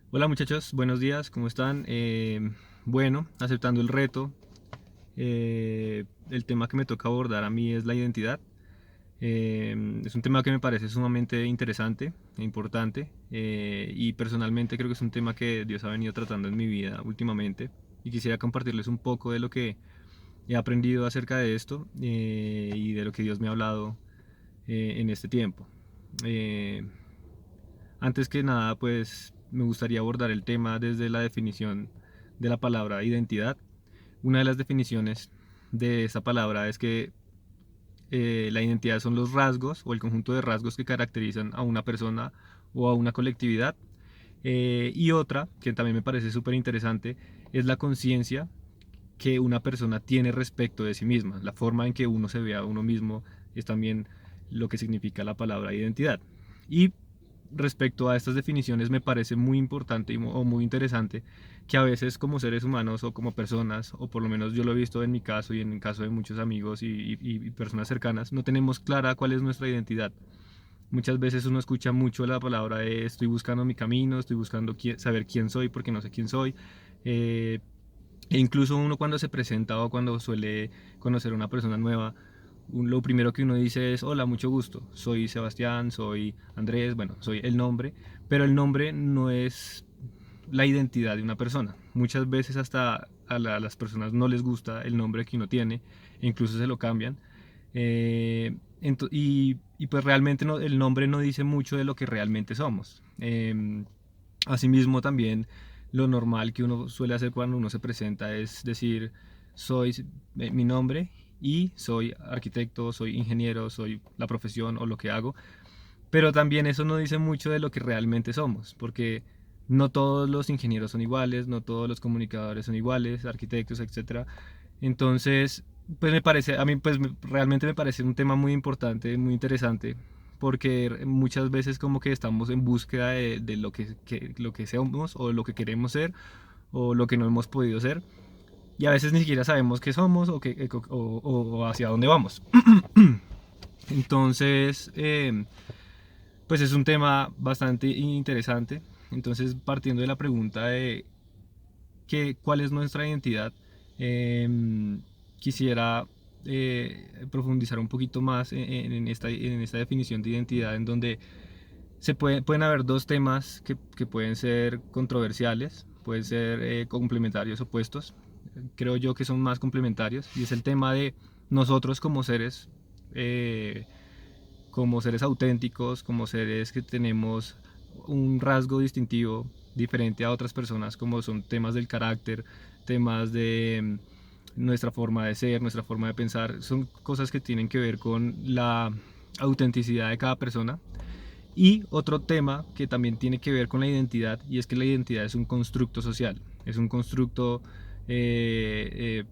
Hola muchachos, buenos días, ¿cómo están? Bueno, aceptando el reto, el tema que me toca abordar a mí es la identidad. Es un tema que me parece sumamente interesante e importante, y personalmente creo que es un tema que Dios ha venido tratando en mi vida últimamente y quisiera compartirles un poco de lo que he aprendido acerca de esto, y de lo que Dios me ha hablado en este tiempo. Eh, Antes que nada, pues me gustaría abordar el tema desde la definición de la palabra identidad. Una de las definiciones de esa palabra es que la identidad son los rasgos o el conjunto de rasgos que caracterizan a una persona o a una colectividad. Y otra, que también me parece súper interesante, es la conciencia que una persona tiene respecto de sí misma. La forma en que uno se ve a uno mismo es también lo que significa la palabra identidad. Y respecto a estas definiciones me parece muy importante o muy interesante que a veces como seres humanos o como personas, o por lo menos yo lo he visto en mi caso y en el caso de muchos amigos y personas cercanas, no tenemos clara cuál es nuestra identidad. Muchas veces uno escucha mucho la palabra de estoy buscando mi camino, estoy buscando saber quién soy porque no sé quién soy. Eh, e incluso uno cuando se presenta o cuando suele conocer a una persona nueva, lo primero que uno dice es, hola, mucho gusto, soy Sebastián, soy Andrés, bueno, soy el nombre, pero el nombre no es la identidad de una persona. Muchas veces hasta a las personas no les gusta el nombre que uno tiene, e incluso se lo cambian. Y pues realmente el nombre no dice mucho de lo que realmente somos. Asimismo también lo normal que uno suele hacer cuando uno se presenta es decir, soy mi nombre y soy arquitecto, soy ingeniero, soy la profesión o lo que hago, pero también eso no dice mucho de lo que realmente somos, porque no todos los ingenieros son iguales, no todos los comunicadores son iguales, arquitectos, etcétera. Entonces, pues me parece, a mí pues realmente me parece un tema muy importante, muy interesante, porque muchas veces como que estamos en búsqueda de lo que somos o lo que queremos ser o lo que no hemos podido ser, y a veces ni siquiera sabemos qué somos o hacia dónde vamos. Entonces, pues es un tema bastante interesante. Entonces, partiendo de la pregunta de cuál es nuestra identidad, eh, quisiera profundizar un poquito más en esta definición de identidad, en donde pueden haber dos temas que pueden ser controversiales, pueden ser complementarios, opuestos. Creo yo que son más complementarios, y es el tema de nosotros eh, como seres auténticos, como seres que tenemos un rasgo distintivo diferente a otras personas, como son temas del carácter, temas de nuestra forma de ser, nuestra forma de pensar, son cosas que tienen que ver con la autenticidad de cada persona. Y otro tema que también tiene que ver con la identidad, y es que la identidad es un constructo social, es un constructo que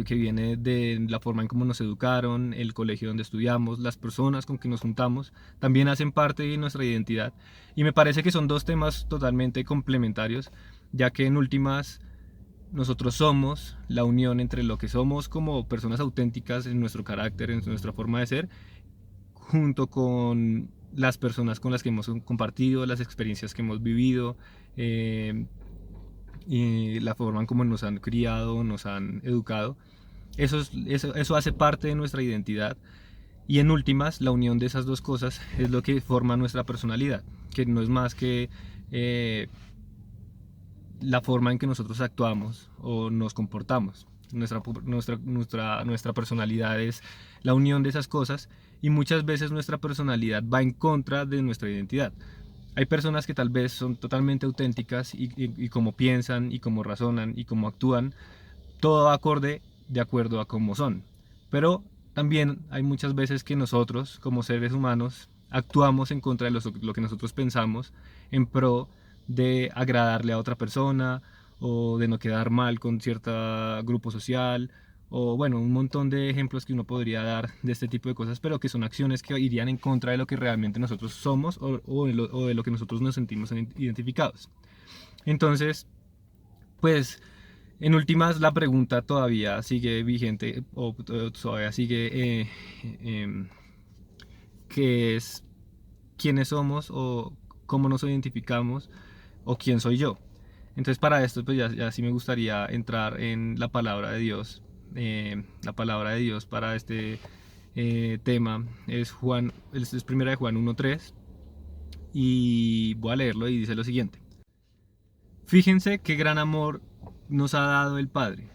viene de la forma en cómo nos educaron, el colegio donde estudiamos, las personas con que nos juntamos, también hacen parte de nuestra identidad. Y me parece que son dos temas totalmente complementarios, ya que en últimas nosotros somos la unión entre lo que somos como personas auténticas en nuestro carácter, en nuestra forma de ser, junto con las personas con las que hemos compartido, las experiencias que hemos vivido, eh, y la forma en cómo nos han criado, nos han educado. Eso hace parte de nuestra identidad, y en últimas la unión de esas dos cosas es lo que forma nuestra personalidad, que no es más que la forma en que nosotros actuamos o nos comportamos. Nuestra personalidad es la unión de esas cosas, y muchas veces nuestra personalidad va en contra de nuestra identidad. Hay personas que tal vez son totalmente auténticas y como piensan y como razonan y como actúan, todo va acorde de acuerdo a cómo son. Pero también hay muchas veces que nosotros, como seres humanos, actuamos en contra de lo que nosotros pensamos en pro de agradarle a otra persona o de no quedar mal con cierto grupo social, o bueno, un montón de ejemplos que uno podría dar de este tipo de cosas, pero que son acciones que irían en contra de lo que realmente nosotros somos o de lo que nosotros nos sentimos identificados. Entonces, pues en últimas, la pregunta todavía sigue vigente o todavía sigue, que es quiénes somos o cómo nos identificamos, ¿O quién soy yo? Entonces para esto pues ya sí me gustaría entrar en la palabra de Dios. La palabra de Dios para este tema es primera de Juan 1:3 y voy a leerlo y dice lo siguiente. Fíjense qué gran amor nos ha dado el Padre,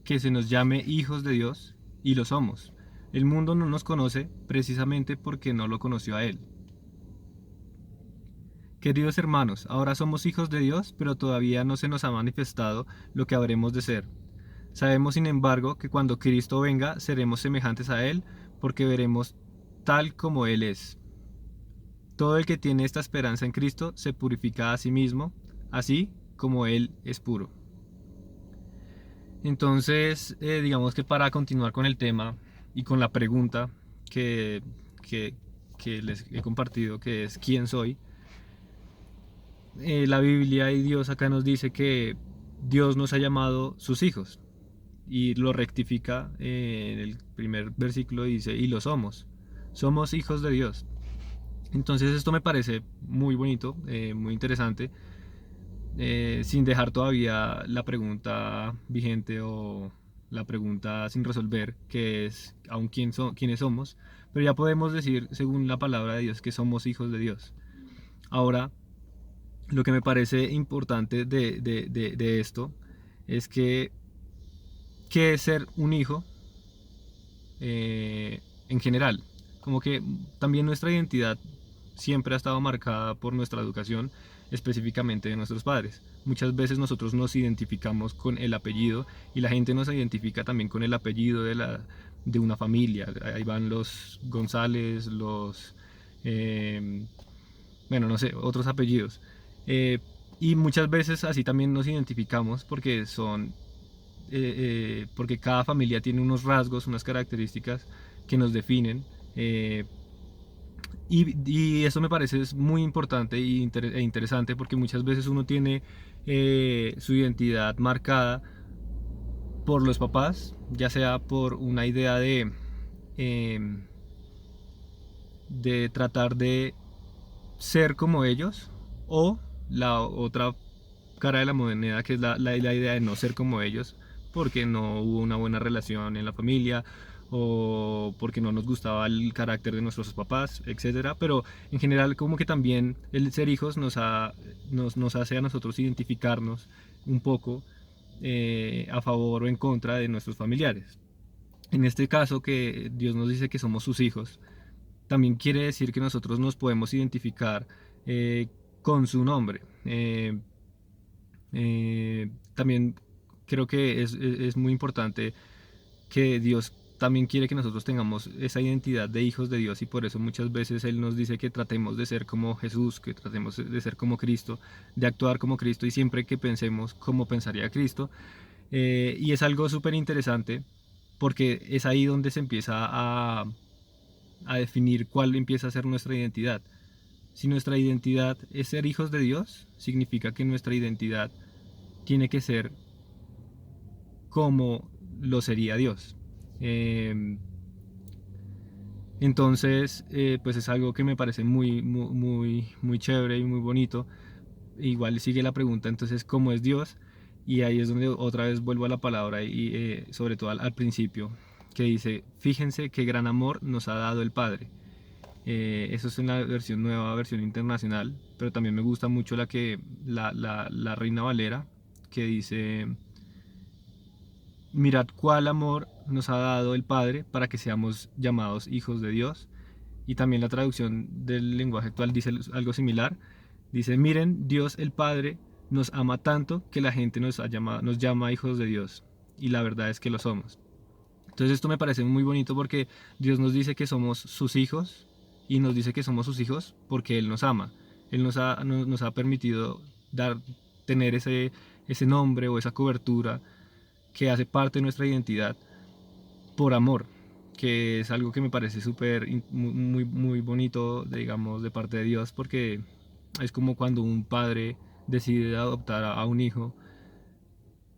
que se nos llame hijos de Dios, y lo somos. El mundo no nos conoce precisamente porque no lo conoció a Él. Queridos hermanos, ahora somos hijos de Dios, pero todavía no se nos ha manifestado lo que habremos de ser. Sabemos, sin embargo, que cuando Cristo venga seremos semejantes a Él, porque veremos tal como Él es. Todo el que tiene esta esperanza en Cristo se purifica a sí mismo, así como Él es puro. Entonces, digamos que para continuar con el tema y con la pregunta que, que, que les he compartido, que es ¿quién soy? La Biblia y Dios acá nos dice que Dios nos ha llamado sus hijos y lo rectifica en el primer versículo y dice, y lo somos hijos de Dios. Entonces esto me parece muy bonito, muy interesante, sin dejar todavía la pregunta vigente o la pregunta sin resolver, que es aún quiénes somos, pero ya podemos decir, según la palabra de Dios, que somos hijos de Dios. Ahora, lo que me parece importante de esto es que, ¿qué es ser un hijo en general? Como que también nuestra identidad siempre ha estado marcada por nuestra educación, específicamente de nuestros padres. Muchas veces nosotros nos identificamos con el apellido y la gente nos identifica también con el apellido de una familia. Ahí van los González, eh, bueno, no sé, otros apellidos. Eh, y muchas veces así también nos identificamos porque cada familia tiene unos rasgos, unas características que nos definen. Y eso me parece es muy importante e interesante porque muchas veces uno tiene su identidad marcada por los papás, ya sea por una idea eh, de tratar de ser como ellos, o la otra cara de la moneda, que es la idea de no ser como ellos porque no hubo una buena relación en la familia o porque no nos gustaba el carácter de nuestros papás, etcétera. Pero en general como que también el ser hijos nos hace a nosotros identificarnos un poco a favor o en contra de nuestros familiares. En este caso, que Dios nos dice que somos sus hijos, también quiere decir que nosotros nos podemos identificar eh, con su nombre. También creo que es muy importante que Dios también quiere que nosotros tengamos esa identidad de hijos de Dios, y por eso muchas veces Él nos dice que tratemos de ser como Jesús, que tratemos de ser como Cristo, de actuar como Cristo, y siempre que pensemos como pensaría Cristo. Y es algo súper interesante porque es ahí donde se empieza a definir cuál empieza a ser nuestra identidad. Si nuestra identidad es ser hijos de Dios, significa que nuestra identidad tiene que ser como lo sería Dios. Eh, pues es algo que me parece muy chévere y muy bonito. Igual sigue la pregunta, entonces, ¿cómo es Dios? Y ahí es donde otra vez vuelvo a la palabra y sobre todo al principio, que dice, fíjense qué gran amor nos ha dado el Padre. Eso es en la versión nueva, versión internacional, pero también me gusta mucho la Reina Valera, que dice, mirad cuál amor nos ha dado el Padre para que seamos llamados hijos de Dios. Y también la traducción del lenguaje actual dice algo similar. Dice, miren, Dios el Padre nos ama tanto que la gente nos llama hijos de Dios. Y la verdad es que lo somos. Entonces esto me parece muy bonito porque Dios nos dice que somos sus hijos, y nos dice que somos sus hijos porque Él nos ama. Él nos ha permitido tener ese nombre o esa cobertura que hace parte de nuestra identidad por amor, que es algo que me parece súper muy bonito, digamos, de parte de Dios, porque es como cuando un padre decide adoptar a un hijo.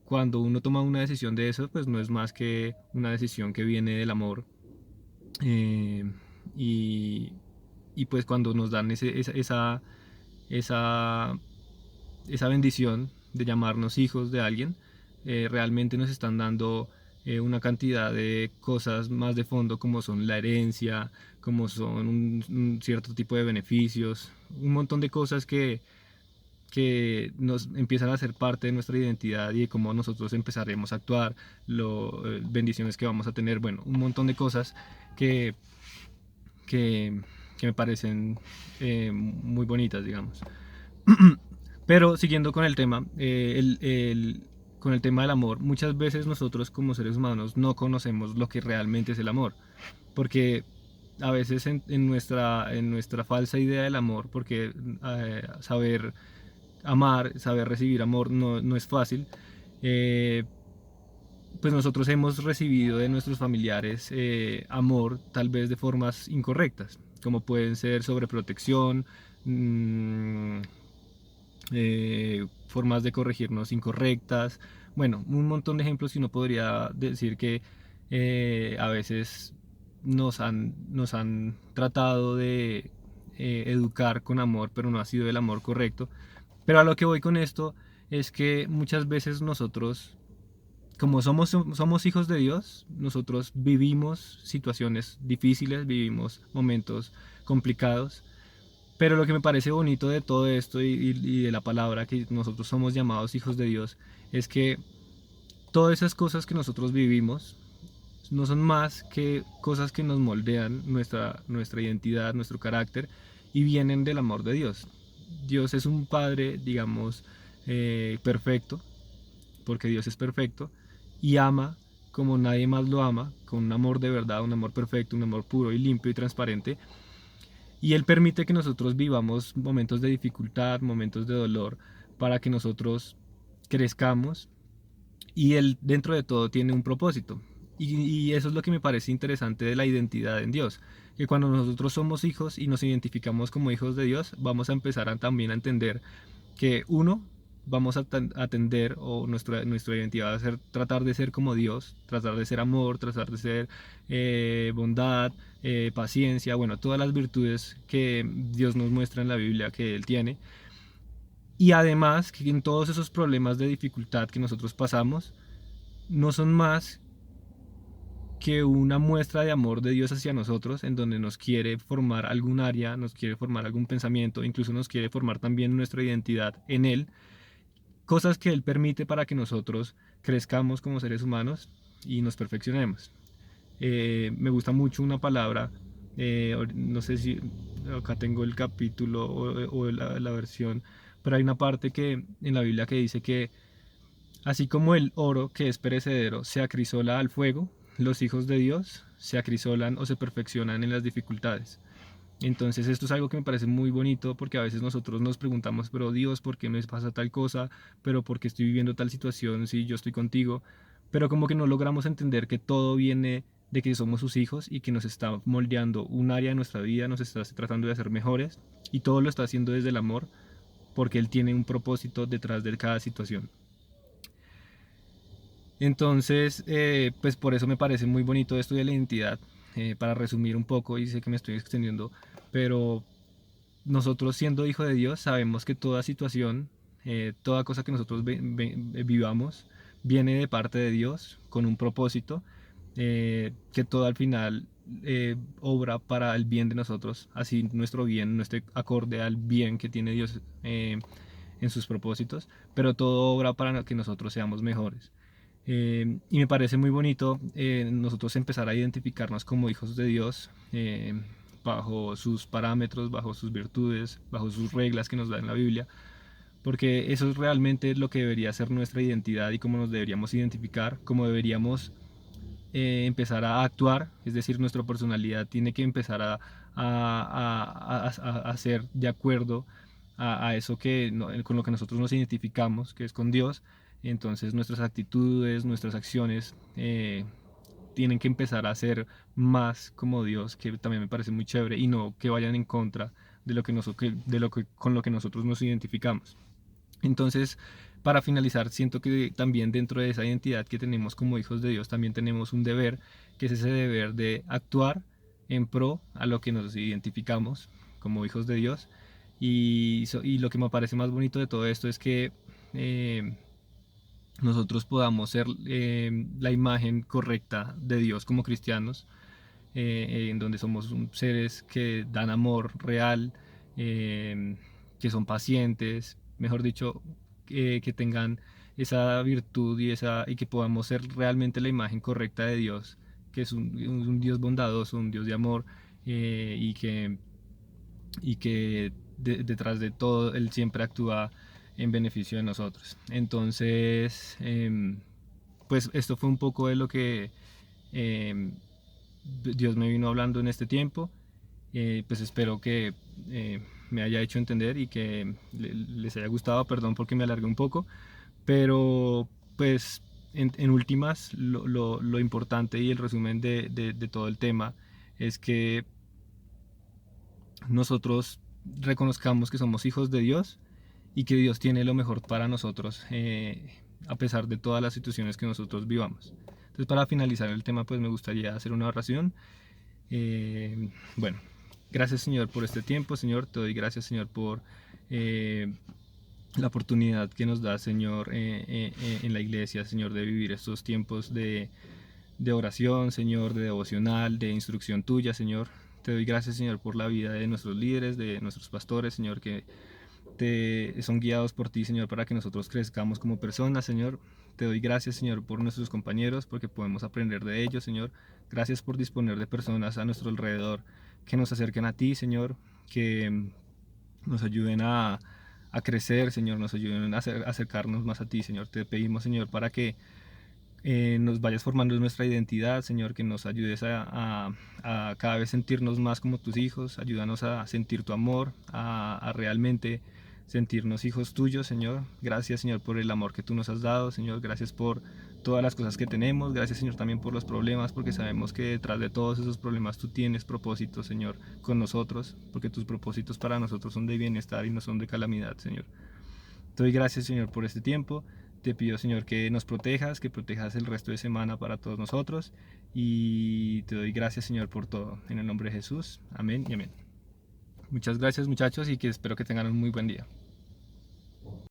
Cuando uno toma una decisión de eso, pues no es más que una decisión que viene del amor. Eh, y, y pues cuando nos dan esa, esa bendición de llamarnos hijos de alguien, realmente nos están dando una cantidad de cosas más de fondo, como son la herencia, como son un cierto tipo de beneficios, un montón de cosas que nos empiezan a ser parte de nuestra identidad y de cómo nosotros empezaremos a actuar, bendiciones que vamos a tener, bueno, un montón de cosas que, que, que me parecen muy bonitas, digamos. Pero siguiendo con el tema, con el tema del amor, muchas veces nosotros como seres humanos no conocemos lo que realmente es el amor, porque a veces en nuestra falsa idea del amor, porque saber amar, saber recibir amor no es fácil, eh, pues nosotros hemos recibido de nuestros familiares amor tal vez de formas incorrectas, como pueden ser sobreprotección, mmm, formas de corregirnos incorrectas, bueno, un montón de ejemplos que uno podría decir que a veces nos han tratado de educar con amor, pero no ha sido el amor correcto. Pero a lo que voy con esto es que muchas veces nosotros, como somos hijos de Dios, nosotros vivimos situaciones difíciles, vivimos momentos complicados, pero lo que me parece bonito de todo esto y de la palabra que nosotros somos llamados hijos de Dios es que todas esas cosas que nosotros vivimos no son más que cosas que nos moldean nuestra identidad, nuestro carácter y vienen del amor de Dios. Dios es un Padre, digamos, perfecto, porque Dios es perfecto, y ama como nadie más lo ama, con un amor de verdad, un amor perfecto, un amor puro y limpio y transparente, y Él permite que nosotros vivamos momentos de dificultad, momentos de dolor, para que nosotros crezcamos, y Él dentro de todo tiene un propósito. Y eso es lo que me parece interesante de la identidad en Dios, que cuando nosotros somos hijos y nos identificamos como hijos de Dios, vamos a empezar también a entender que uno, vamos a atender o nuestra identidad va a ser tratar de ser como Dios, tratar de ser amor, tratar de ser bondad, paciencia, bueno, todas las virtudes que Dios nos muestra en la Biblia que Él tiene. Y además que en todos esos problemas de dificultad que nosotros pasamos, no son más que una muestra de amor de Dios hacia nosotros, en donde nos quiere formar algún área, nos quiere formar algún pensamiento, incluso nos quiere formar también nuestra identidad en Él, cosas que Él permite para que nosotros crezcamos como seres humanos y nos perfeccionemos. Me gusta mucho una palabra, no sé si acá tengo el capítulo o la versión, pero hay una parte que en la Biblia que dice que así como el oro que es perecedero se acrisola al fuego, los hijos de Dios se acrisolan o se perfeccionan en las dificultades. Entonces esto es algo que me parece muy bonito porque a veces nosotros nos preguntamos, pero Dios, ¿por qué me pasa tal cosa? ¿Pero por qué estoy viviendo tal situación si yo estoy contigo? Pero como que no logramos entender que todo viene de que somos sus hijos y que nos está moldeando un área de nuestra vida, nos está tratando de hacer mejores y todo lo está haciendo desde el amor porque Él tiene un propósito detrás de cada situación. Entonces, pues por eso me parece muy bonito esto de la identidad. Para resumir un poco, y sé que me estoy extendiendo, pero nosotros siendo hijo de Dios sabemos que toda situación, toda cosa que nosotros vivamos, viene de parte de Dios con un propósito, que todo al final obra para el bien de nosotros, así nuestro bien no esté acorde al bien que tiene Dios en sus propósitos, pero todo obra para que nosotros seamos mejores. Y me parece muy bonito nosotros empezar a identificarnos como hijos de Dios bajo sus parámetros, bajo sus virtudes, bajo sus reglas que nos da en la Biblia, porque eso es realmente lo que debería ser nuestra identidad y cómo nos deberíamos identificar, cómo deberíamos empezar a actuar, es decir, nuestra personalidad tiene que empezar a ser de acuerdo a eso que, con lo que nosotros nos identificamos, que es con Dios. Entonces nuestras actitudes, nuestras acciones tienen que empezar a ser más como Dios, que también me parece muy chévere, y no que vayan en contra de lo que, con lo que nosotros nos identificamos. Entonces, para finalizar, siento que también dentro de esa identidad que tenemos como hijos de Dios, también tenemos un deber, que es ese deber de actuar en pro a lo que nos identificamos como hijos de Dios Y lo que me parece más bonito de todo esto es que nosotros podamos ser la imagen correcta de Dios como cristianos, en donde somos seres que dan amor real, que son pacientes, mejor dicho, que tengan esa virtud y que podamos ser realmente la imagen correcta de Dios, que es un Dios bondadoso, un Dios de amor, y que detrás de todo Él siempre actúa en beneficio de nosotros. Entonces, pues esto fue un poco de lo que eh, Dios me vino hablando en este tiempo. Pues espero que me haya hecho entender y que les haya gustado. Perdón porque me alargué un poco, pero pues en últimas lo importante y el resumen de todo el tema es que nosotros reconozcamos que somos hijos de Dios y que Dios tiene lo mejor para nosotros, a pesar de todas las situaciones que nosotros vivamos. Entonces, para finalizar el tema, pues me gustaría hacer una oración. Bueno, gracias, Señor, por este tiempo. Señor, te doy gracias, Señor, por la oportunidad que nos da, Señor, en la iglesia, Señor, de vivir estos tiempos de oración, Señor, de devocional, de instrucción tuya, Señor. Te doy gracias, Señor, por la vida de nuestros líderes, de nuestros pastores, Señor, que son guiados por ti, Señor, para que nosotros crezcamos como personas, Señor. Te doy gracias, Señor, por nuestros compañeros, porque podemos aprender de ellos, Señor. Gracias por disponer de personas a nuestro alrededor que nos acerquen a ti, Señor, que nos ayuden a crecer, Señor, nos ayuden a acercarnos más a ti, Señor. Te pedimos, Señor, para que nos vayas formando nuestra identidad, Señor, que nos ayudes a cada vez sentirnos más como tus hijos, ayúdanos a sentir tu amor, a realmente sentirnos hijos tuyos, Señor. Gracias, Señor, por el amor que tú nos has dado, Señor. Gracias por todas las cosas que tenemos. Gracias, Señor, también por los problemas, porque sabemos que detrás de todos esos problemas tú tienes propósitos, Señor, con nosotros, porque tus propósitos para nosotros son de bienestar y no son de calamidad, Señor. Te doy gracias, Señor, por este tiempo. Te pido, Señor, que nos protejas, que protejas el resto de semana para todos nosotros. Y te doy gracias, Señor, por todo. En el nombre de Jesús. Amén y amén. Muchas gracias, muchachos, y que espero que tengan un muy buen día.